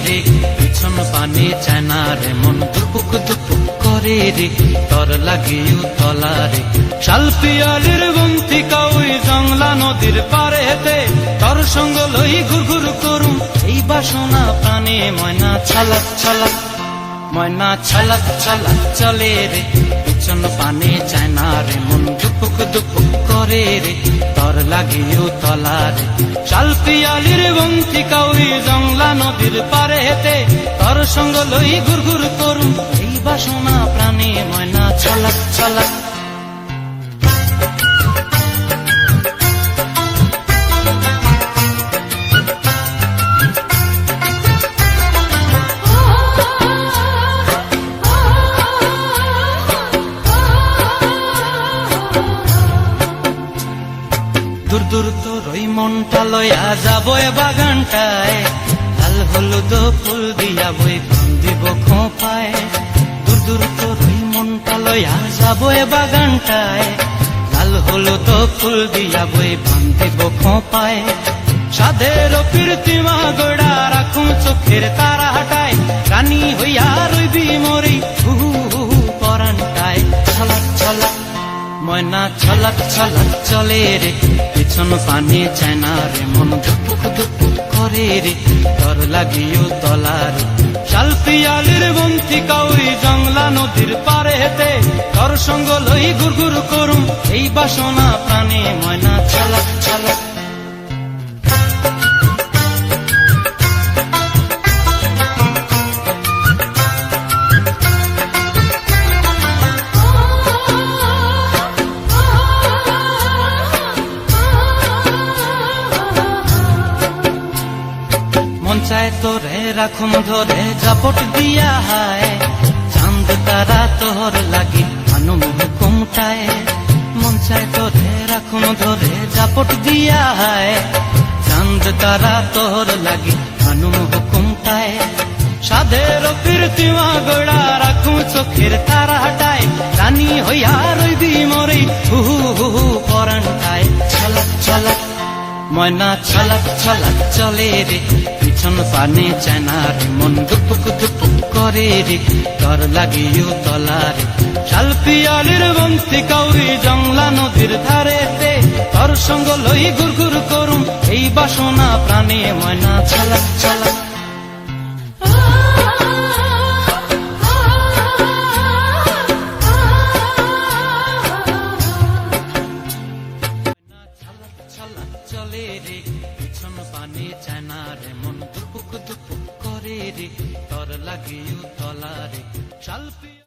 রে পিছন পানে চায় না রে মন দুপুক দুপুক করে রে তর লাগিও তলা রে শাল পিয়ালির বন্তিকা ওই জংলা নদীর পারেতে তর সঙ্গ লই ঘুর ঘুর করুম এই বাসনা প্রাণে ময়না ছালাক ছালাক ময়না ছালাক ছালাক চলে রে পিছন পানে চায় না রে মন দুপুক দুপুক করে রে তর লাগিও তলা রে শাল পিয়ালির বন্তিকা ওই জংলা নদীর পারেতে তর সঙ্গ লই ঘুর ঘুর করুম এই বাসনা প্রাণে ময়না ছালাক ছালাক দূর দূর তোর ওই মনটা লয়া যাবো এ বাগানটায় লাল হলুদ ফুল দিয়া বই দিব খোঁপায় দূর দূর তোর ওই মনটা লয়া যাবো এ বাগানটায় লাল হলুদ ফুল দিয়া বই দিব খোঁপায় সাধের প্রীতিমা গোড়া রাখুন চোখের তারা হাটায় রানী হইয়া রইবি মরি হু হু পরানটায় ছলাক ছলাক ময়না ছলাক ছলাক চলে রে পিছন পানে চায় না রে মন দুপুক দুপুক করে রে তর লাগিও তলা রে শাল পিয়ালির বন্তিকা ওই জংলা নদীর পারেতে তর সঙ্গ লই ঘুর ঘুর করুম এই বাসনা প্রাণে ময়না ছলাক ছলাক মন চায় তোরে রাখুন ধরে জাপট দিয়া হায় চাঁদ তারা তোর লাগি আনুম হুকুমটায় মন চায় তোরে রাখুন ধরে জাপট দিয়া হায় চাঁদ তারা তোর লাগি আনুম হুকুমটায় সাধের প্রীতিমা গোড়া রাখুন চোখের তারা হাটায় রানী হইয়া রইবি মরি হু হু হু পরানটায় ছলাক ছলাক ময়না ছলাক ছলাক চলে রে পিছন পানে চায় না রে মন দুপুক দুপুক করে রে তর লাগিও তলা রে শাল পিয়ালির বন্তিকা ওই জংলা নদীর ধারেতে তর সঙ্গ লই ঘুর ঘুর করুম এই বাসনা প্রাণে ময়না ছলাক ছলাক